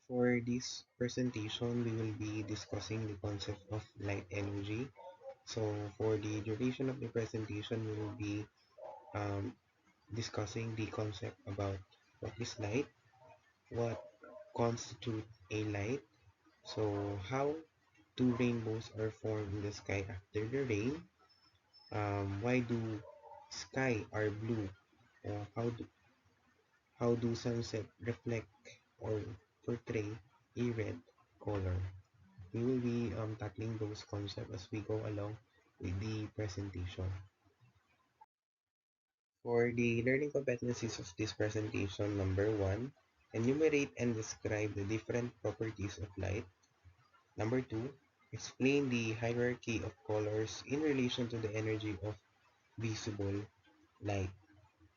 For this presentation, we will be discussing the concept of light energy. So for the duration of the presentation, we will be um, discussing the concept about what is light, what constitutes a light, so how two rainbows are formed in the sky after the rain, why do sky are blue, how do sunset reflect or portray a red color. We will be tackling those concepts as we go along with the presentation. For the learning competencies of this presentation, number 1, enumerate and describe the different properties of light. Number 2, explain the hierarchy of colors in relation to the energy of visible light.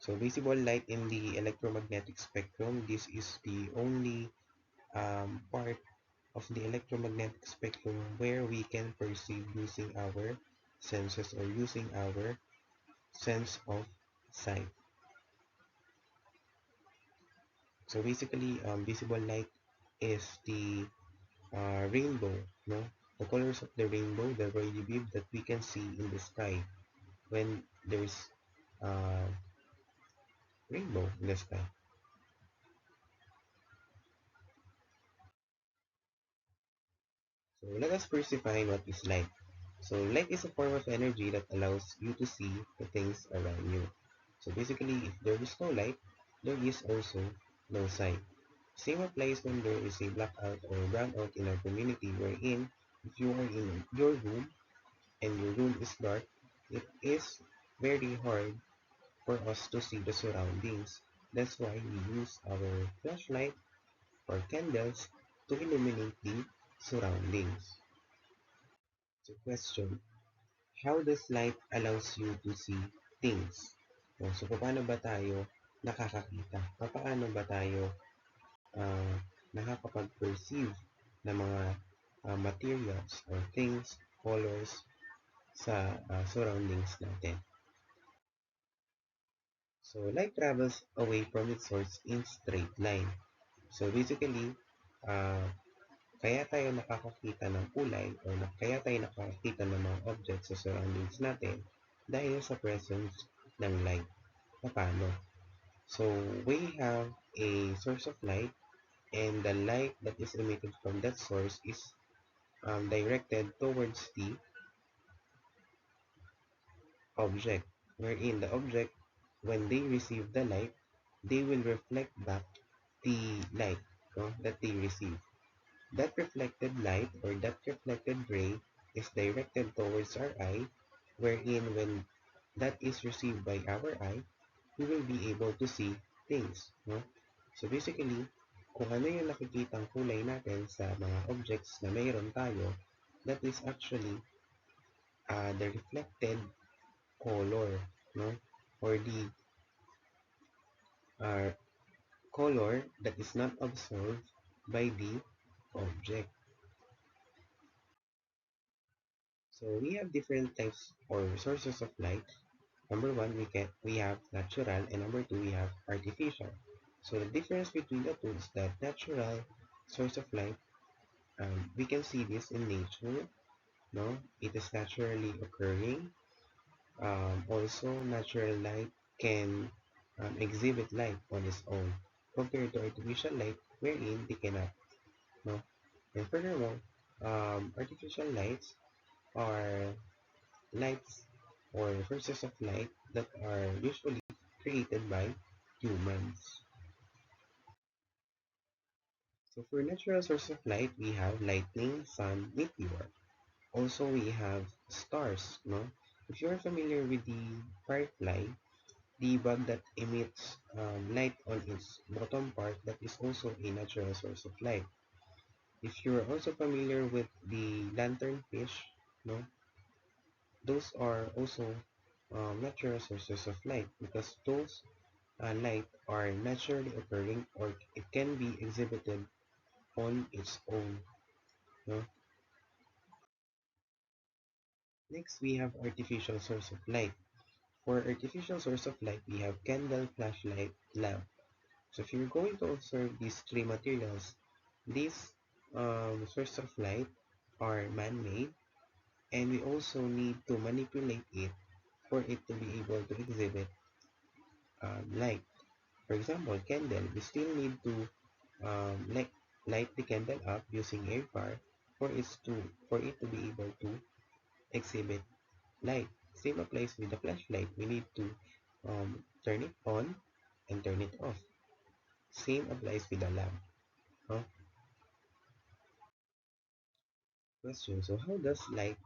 So visible light in the electromagnetic spectrum, this is the only part of the electromagnetic spectrum where we can perceive using our senses or using our sense of sight. So basically, visible light is the rainbow, no? The colors of the rainbow, the radiant beam that we can see in the sky when there's uh, rainbow in the sky. So let us first define what is light. So light is a form of energy that allows you to see the things around you. So basically, if there is no light, there is also no sight. Same applies when there is a blackout or brownout in our community wherein if you are in your room and your room is dark, it is very hard for us to see the surroundings. That's why we use our flashlight or candles to illuminate the surroundings. So question, how does light allows you to see things? So paano ba tayo nakakakita? Paano ba tayo uh, nakakapag-perceive ng mga materials or things, colors sa surroundings natin? So light travels away from its source in straight line. So basically, uh, kaya tayo nakakakita ng kulay or kaya tayo nakakakita ng mga objects sa surroundings natin dahil sa presence ng light. Paano? So we have a source of light and the light that is emitted from that source is directed towards the object, wherein the object, when they receive the light, they will reflect back the light, no, that they receive. That reflected light or that reflected ray is directed towards our eye, wherein when that is received by our eye, we will be able to see things. No? So basically, kung ano yung nakikitang kulay natin sa mga objects na mayroon tayo, that is actually the reflected color, no? Or the uh, color that is not absorbed by the object. So we have different types or sources of light. Number one, we have natural, and number two, we have artificial. So the difference between the two is that natural source of light, we can see this in nature. No, it is naturally occurring. Also, natural light can exhibit light on its own, compared to artificial light, wherein they cannot. No, and furthermore, artificial lights are lights or sources of light that are usually created by humans. So for natural source of light, we have lightning, sun, meteor. Also, we have stars. No, if you are familiar with the firefly, the bug that emits light on its bottom part, that is also a natural source of light. If you're also familiar with the lanternfish, no, those are also natural sources of light because those light are naturally occurring or it can be exhibited on its own. No? Next, we have artificial source of light. For artificial source of light, we have candle, flashlight, lamp. So if you're going to observe these three materials, These sources of light are man-made, and we also need to manipulate it for it to be able to exhibit light. For example, candle, we still need to like light the candle up using air power for it to be able to exhibit light. Same applies with the flashlight. We need to turn it on and turn it off. Same applies with the lamp. Huh? Question: so how does light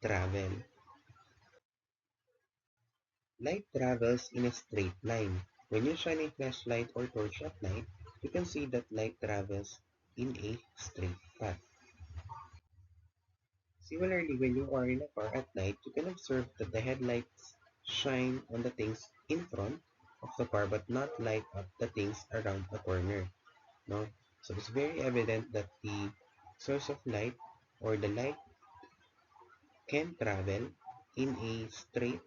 travel? Light travels in a straight line. When you shine a flashlight or torch at night, you can see that light travels in a straight path. Similarly, when you are in a car at night, you can observe that the headlights shine on the things in front of the car but not light up the things around the corner. No? So it's very evident that the source of light or the light can travel in a straight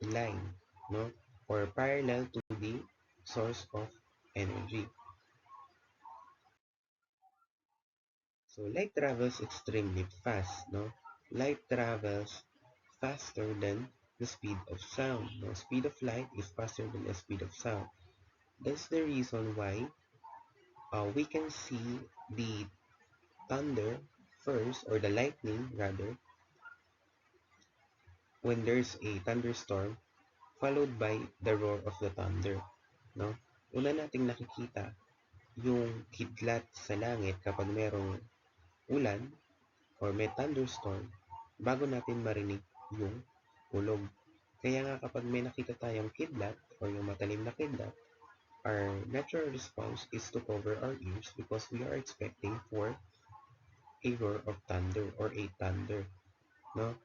line, no? Or parallel to the source of energy. So light travels extremely fast, no? Light travels faster than the speed of sound. No? Speed of light is faster than the speed of sound. That's the reason why we can see the thunder first, or the lightning rather, when there's a thunderstorm, followed by the roar of the thunder. No? Una nating nakikita yung kidlat sa langit kapag merong ulan or may thunderstorm bago natin marinig yung ulog. Kaya nga kapag may nakita tayong kidlat or yung matalim na kidlat, our natural response is to cover our ears because we are expecting for a roar of thunder or a thunder. No?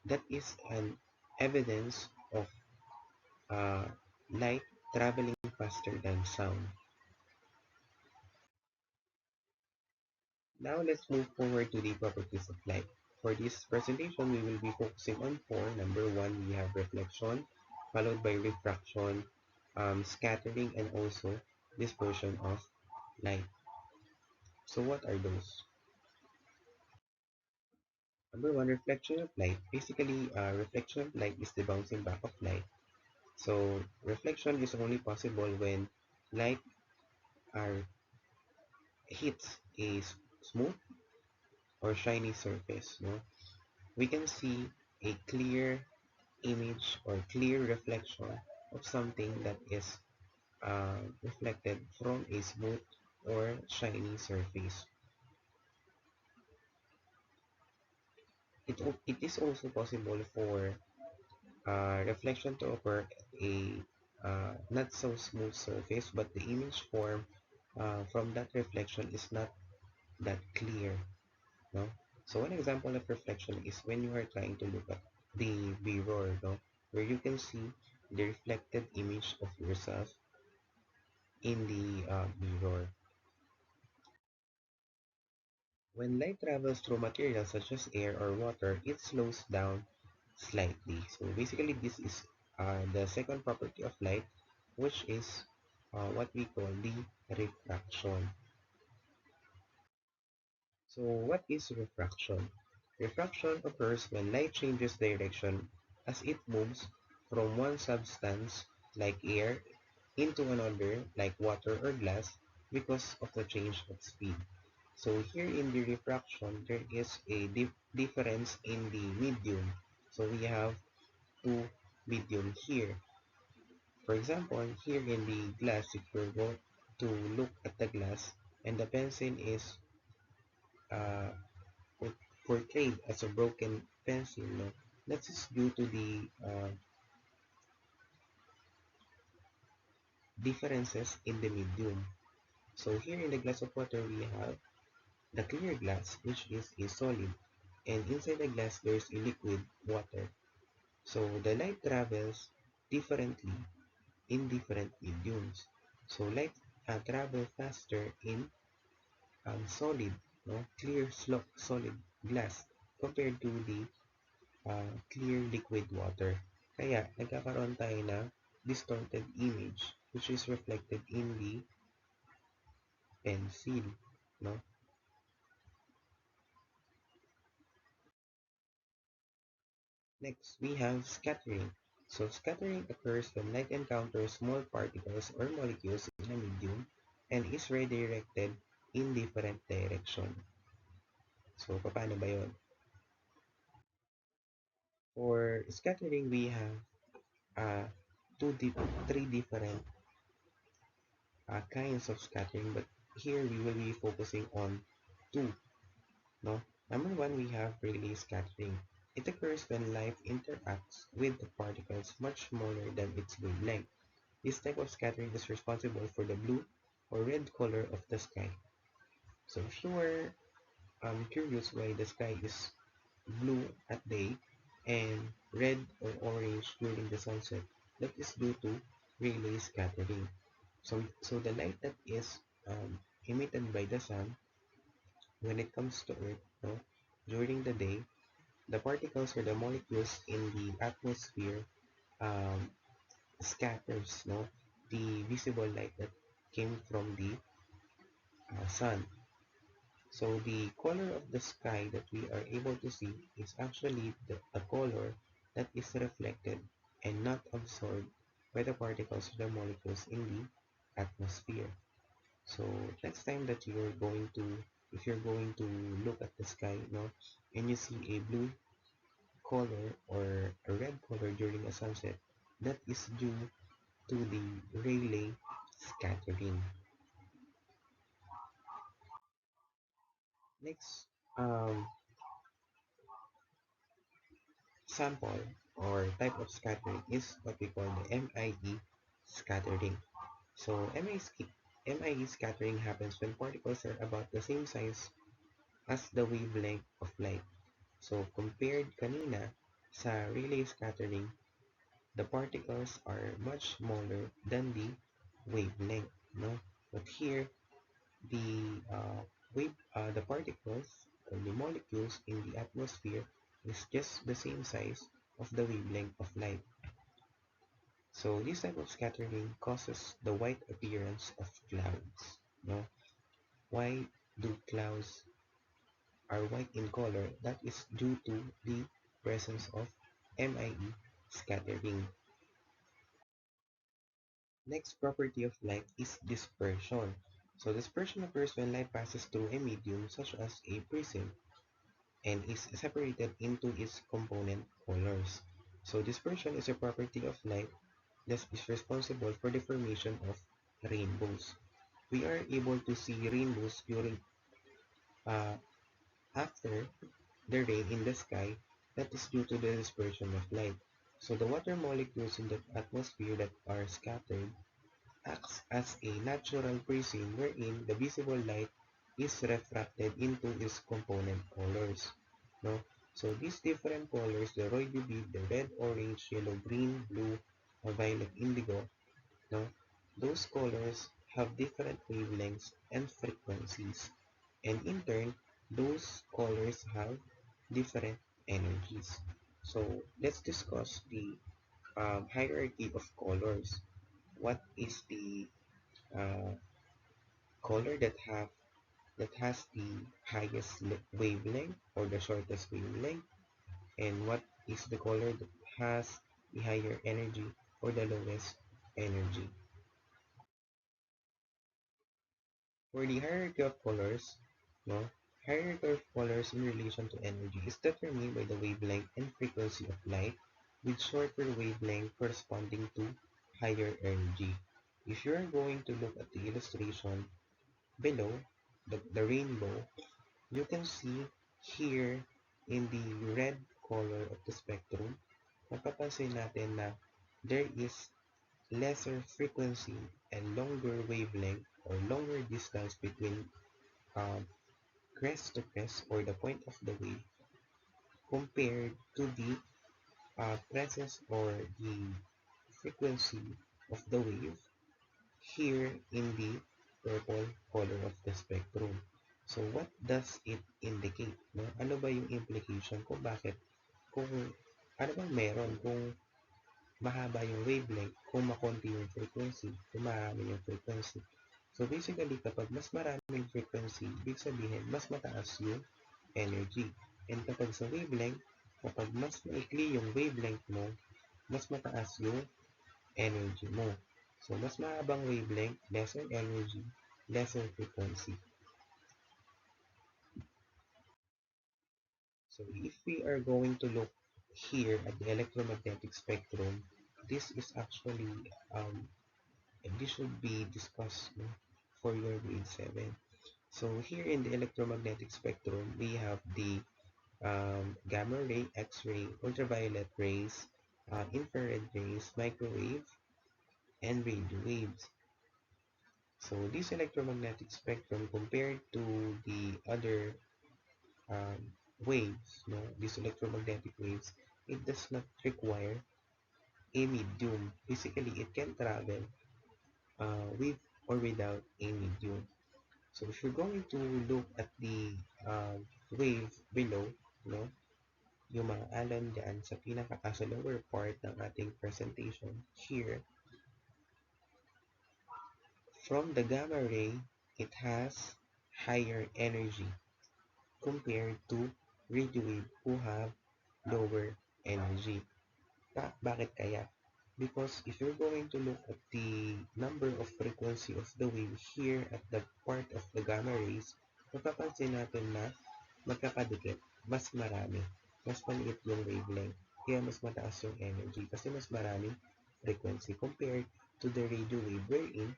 That is an evidence of uh, light traveling faster than sound. Now let's move forward to the properties of light. For this presentation, we will be focusing on four. Number one, we have reflection, followed by refraction, scattering, and also dispersion of light. So what are those? Number one, reflection of light. Basically, reflection of light is the bouncing back of light. So reflection is only possible when light are hits a smooth or shiny surface. No? We can see a clear image or clear reflection of something that is reflected from a smooth or shiny surface. It is also possible for reflection to occur at a not so smooth surface, but the image form from that reflection is not that clear. No? So one example of reflection is when you are trying to look at the mirror, no? Where you can see the reflected image of yourself in the mirror. When light travels through materials such as air or water, it slows down slightly. So basically, this is the second property of light, which is what we call the refraction. So what is refraction? Refraction occurs when light changes direction as it moves from one substance, like air, into another, like water or glass, because of the change of speed. So here in the refraction, there is a difference in the medium. So we have two medium here. For example, here in the glass, if you're going to look at the glass and the pencil is uh, portrayed as a broken pencil, no? That is due to the differences in the medium. So here in the glass of water, we have the clear glass, which is a solid, and inside the glass, there is a liquid water. So the light travels differently in different mediums. So light travel faster in solid, no, clear solid glass compared to the clear liquid water. Kaya nagkakaroon tayo ng distorted image which is reflected in the pencil, no? Next, we have scattering. So scattering occurs when light encounters small particles or molecules in a medium and is redirected in different direction. So, paano ba yun? For scattering, we have uh, three different kinds of scattering, but here we will be focusing on two. No? Number one, we have Rayleigh scattering. It occurs when light interacts with the particles much smaller than its wavelength. This type of scattering is responsible for the blue or red color of the sky. So if you were curious why the sky is blue at day and red or orange during the sunset, that is due to Rayleigh scattering. So the light that is emitted by the sun when it comes to Earth, no, during the day, the particles or the molecules in the atmosphere um, scatters, no, the visible light that came from the sun. So the color of the sky that we are able to see is actually the color that is reflected and not absorbed by the particles or the molecules in the atmosphere. So next time that you're going to, if you're going to look at the sky, no, and you see a blue color or a red color during a sunset, that is due to the Rayleigh scattering. Next, sample or type of scattering is what we call the MIE scattering. So MIE scattering happens when particles are about the same size as the wavelength of light. So compared kanina sa Rayleigh scattering, the particles are much smaller than the wavelength, no? But here, the particles or the molecules in the atmosphere is just the same size of the wavelength of light. So this type of scattering causes the white appearance of clouds. No? Why do clouds are white in color? That is due to the presence of MIE scattering. Next property of light is dispersion. So dispersion occurs when light passes through a medium such as a prism and is separated into its component colors. So dispersion is a property of light that is responsible for the formation of rainbows. We are able to see rainbows during uh, after the rain in the sky. That is due to the dispersion of light. So the water molecules in the atmosphere that are scattered acts as a natural prism wherein the visible light is refracted into its component colors. No? So these different colors, the royal UV, the red, orange, yellow, green, blue, violet, indigo, no? Those colors have different wavelengths and frequencies. And in turn, those colors have different energies. So let's discuss the hierarchy of colors. What is the uh, color that has the highest wavelength or the shortest wavelength, and what is the color that has the higher energy or the lowest energy? For the hierarchy of colors, no, hierarchy of colors in relation to energy is determined by the wavelength and frequency of light, with shorter wavelength corresponding to higher energy. If you are going to look at the illustration below, the rainbow, you can see here in the red color of the spectrum, mapapansin natin na there is lesser frequency and longer wavelength or longer distance between um, crest to crest or the point of the wave compared to the presence or the frequency of the wave here in the purple color of the spectrum. So what does it indicate? No? Ano ba yung implication kung bakit, kung ano bang meron kung mahaba yung wavelength, kung makonti yung frequency, kung marami yung frequency. So basically, kapag mas maraming frequency, ibig sabihin, mas mataas yung energy. And kapag sa wavelength, kapag mas maikli yung wavelength mo, mas mataas yung energy mo. So, mas mahabang wavelength, lesser energy, lesser frequency. So, if we are going to look here at the electromagnetic spectrum, this is actually, this should be discussed, no, for your grade 7. So, here in the electromagnetic spectrum, we have the gamma ray, X-ray, ultraviolet rays, infrared rays, microwave, and radio waves. So this electromagnetic spectrum compared to the other waves, no, these electromagnetic waves, it does not require a medium. Basically, it can travel with or without a medium. So if you're going to look at the wave below, no, yung mga alon dyan sa lower part ng ating presentation here, from the gamma ray, it has higher energy compared to radio wave who have lower energy. Bakit kaya? Because if you're going to look at the number of frequency of the wave here at the part of the gamma rays, mapapansin natin na magkakadikit, mas marami, mas maliit yung wavelength, kaya mas mataas yung energy kasi mas maraming frequency compared to the radio wave wherein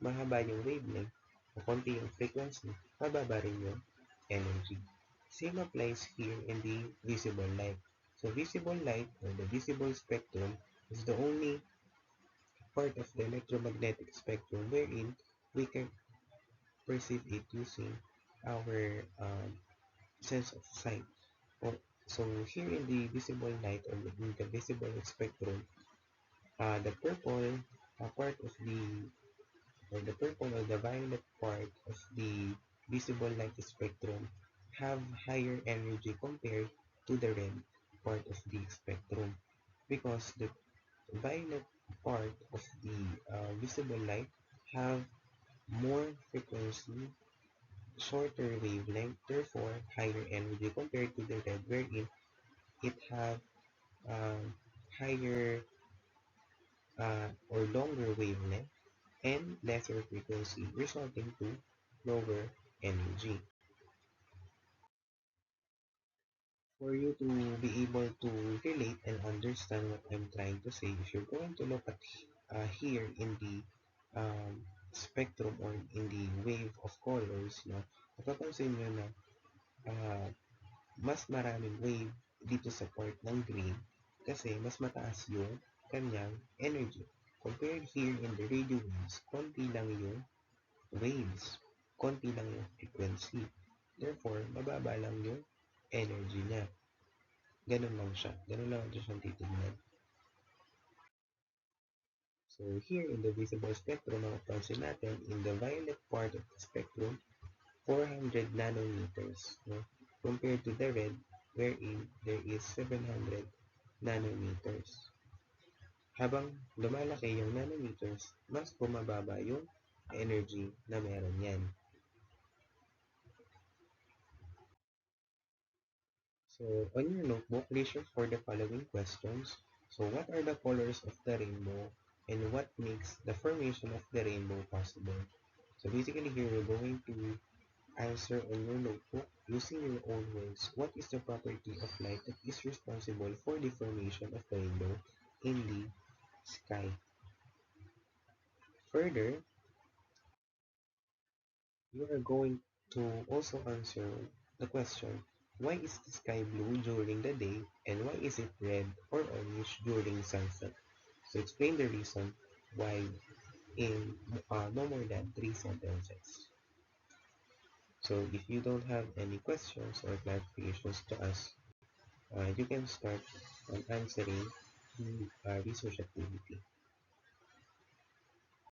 mahaba yung wavelength, konti yung frequency, mababa rin yung energy. Same applies here in the visible light. So visible light or the visible spectrum is the only part of the electromagnetic spectrum wherein we can perceive it using our sense of sight. So here in the visible light or in the visible spectrum, the purple part of the purple or the violet part of the visible light spectrum have higher energy compared to the red part of the spectrum because the violet part of the visible light have more frequency, shorter wavelength, therefore higher energy compared to the red wherein it have higher or longer wavelength and lesser frequency, resulting to lower energy. For you to be able to relate and understand what I'm trying to say, if you're going to look at here in the spectrum or in the wave of colors, no, mapapansin nyo na uh, mas maraming wave dito sa part ng green kasi mas mataas yung kanyang energy. Compared here in the radio waves, konti lang yung waves, konti lang yung frequency. Therefore, mababa lang yung energy niya. Ganun lang siya. Ganun lang ito siyang titignan. So, here in the visible spectrum, mapapansin natin, in the violet part of the spectrum, 400 nanometers, no? Compared to the red, wherein there is 700 nanometers. Habang lumalaki yung nanometers, mas bumababa yung energy na meron yan. So, on your notebook, research for the following questions. So, what are the colors of the rainbow and what makes the formation of the rainbow possible? So, basically here we're going to answer on your notebook using your own words. What is the property of light that is responsible for the formation of the rainbow in the sky? Further, you are going to also answer the question, why is the sky blue during the day and why is it red or orange during sunset? So explain the reason why in no more than 3 sentences. So if you don't have any questions or clarifications to us, you can start on answering the research activity.